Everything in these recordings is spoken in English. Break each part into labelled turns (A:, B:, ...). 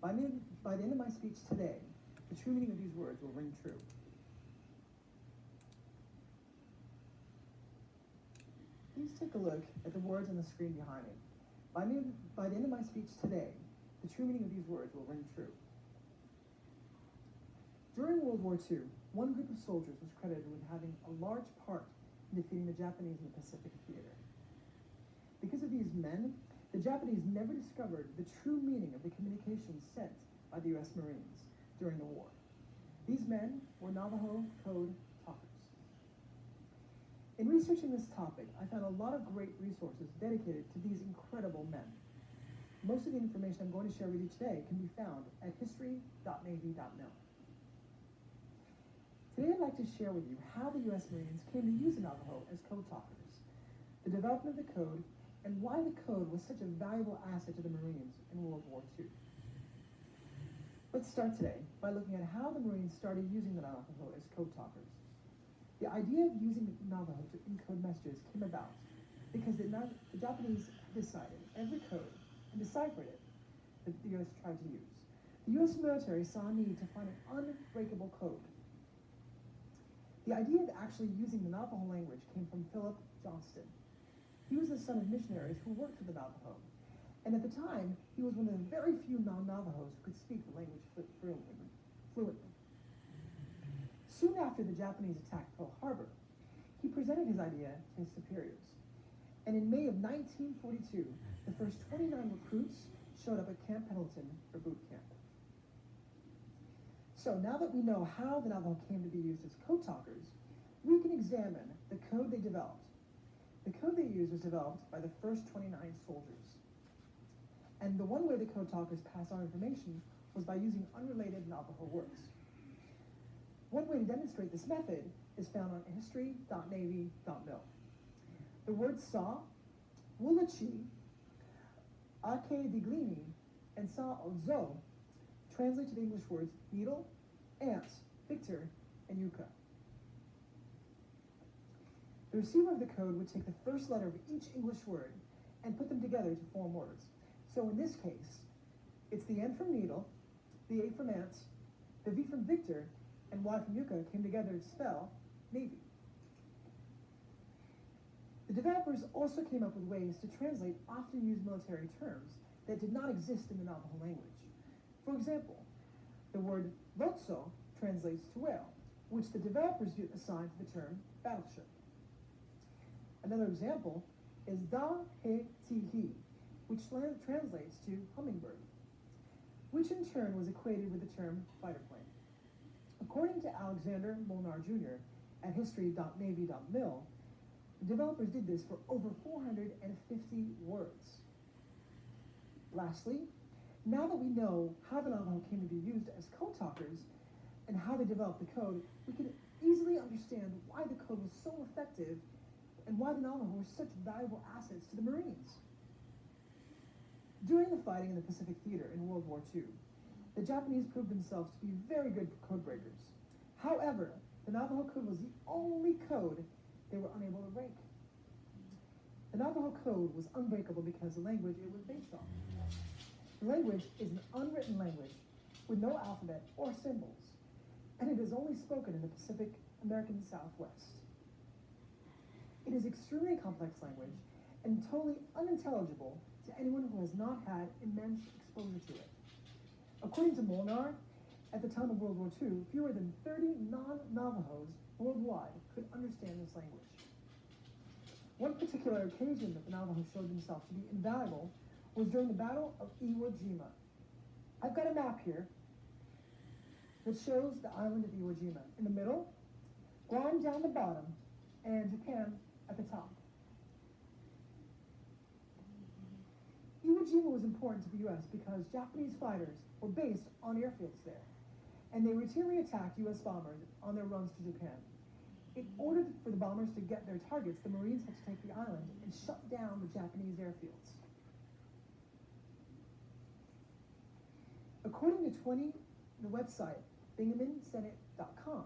A: By the end of my speech today, the true meaning of these words will ring true. Please take a look at the words on the screen behind me. By the end of my speech today, the true meaning of these words will ring true. During World War II, one group of soldiers was credited with having a large part in defeating the Japanese in the Pacific Theater. Because of these men, the Japanese never discovered the true meaning of the communications sent by the U.S. Marines during the war. These men were Navajo code talkers. In researching this topic, I found a lot of great resources dedicated to these incredible men. Most of the information I'm going to share with you today can be found at history.navy.mil. Today I'd like to share with you how the U.S. Marines came to use the Navajo as code talkers, the development of the code, and why the code was such a valuable asset to the Marines in World War II. Let's start today by looking at how the Marines started using the Navajo as code talkers. The idea of using the Navajo to encode messages came about because the Japanese decided every code and deciphered it that the U.S. tried to use. The U.S. military saw a need to find an unbreakable code. The idea of actually using the Navajo language came from Philip Johnston. He was the son of missionaries who worked for the Navajo, and at the time, he was one of the very few non-Navajos who could speak the language fluently. Soon after the Japanese attacked Pearl Harbor, he presented his idea to his superiors, and in May of 1942, the first 29 recruits showed up at Camp Pendleton for boot camp. So now that we know how the Navajo came to be used as code talkers, we can examine the code they developed. The code they used was developed by the first 29 soldiers. And the one way the code talkers passed on information was by using unrelated Navajo words. One way to demonstrate this method is found on history.navy.mil. The words saw, wulachi, ake diglini, and sa ozo translate to the English words needle, ant, Victor, and yucca. The receiver of the code would take the first letter of each English word and put them together to form words. So in this case, it's the N from needle, the A from ant, the V from Victor, and Y from yucca came together to spell Navy. The developers also came up with ways to translate often used military terms that did not exist in the Navajo language. For example, the word lotso translates to whale, which the developers assigned to the term battleship. Another example is da-he-ti-hi, which translates to hummingbird, which in turn was equated with the term fighter plane. According to Alexander Molnar Jr. at history.navy.mil, the developers did this for over 450 words. Lastly, now that we know how the Navajo came to be used as code talkers and how they developed the code, we can easily understand why the code was so effective and why the Navajo were such valuable assets to the Marines. During the fighting in the Pacific Theater in World War II, the Japanese proved themselves to be very good code breakers. However, the Navajo code was the only code they were unable to break. The Navajo code was unbreakable because the language it was based on. The language is an unwritten language with no alphabet or symbols, and it is only spoken in the Pacific American Southwest. It is extremely complex language and totally unintelligible to anyone who has not had immense exposure to it. According to Molnar, at the time of World War II, fewer than 30 non-Navajos worldwide could understand this language. One particular occasion that the Navajos showed themselves to be invaluable was during the Battle of Iwo Jima. I've got a map here that shows the island of Iwo Jima. In the middle, Guam down the bottom, and Japan at the top. Iwo Jima was important to the U.S. because Japanese fighters were based on airfields there, and they routinely attacked U.S. bombers on their runs to Japan. In order for the bombers to get their targets, the Marines had to take the island and shut down the Japanese airfields. According to the website BinghamtonSenate.com,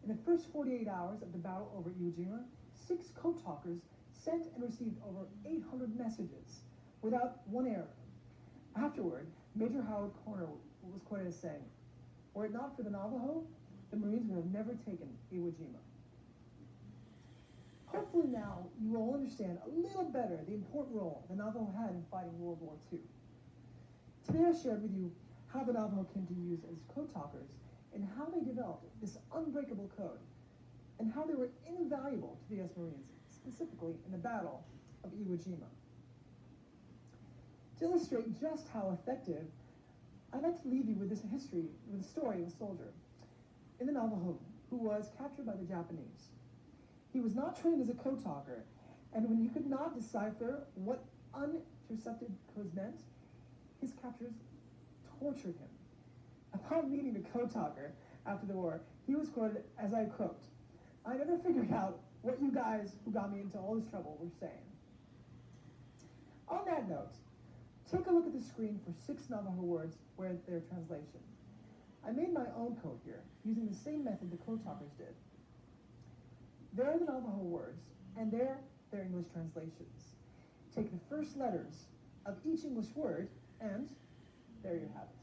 A: in the first 48 hours of the battle over Iwo Jima, 6 code talkers sent and received over 800 messages without one error. Afterward, Major Howard Corner was quoted as saying, "Were it not for the Navajo, the Marines would have never taken Iwo Jima." Hopefully now you will understand a little better the important role the Navajo had in fighting World War II. Today I shared with you how the Navajo came to use as code talkers and how they developed this unbreakable code and how they were invaluable to the U.S. Marines, specifically in the Battle of Iwo Jima. To illustrate just how effective, I'd like to leave you with this history, with the story of a soldier in the Navajo who was captured by the Japanese. He was not trained as a code talker, and when he could not decipher what unintercepted codes meant, his captors tortured him. Upon meeting the code talker after the war, he was quoted as, I quote, "I never figured out what you guys who got me into all this trouble were saying." On that note, take a look at the screen for 6 Navajo words where their translation. I made my own code here, using the same method the code talkers did. There are the Navajo words, and there their English translations. Take the first letters of each English word, and there you have it.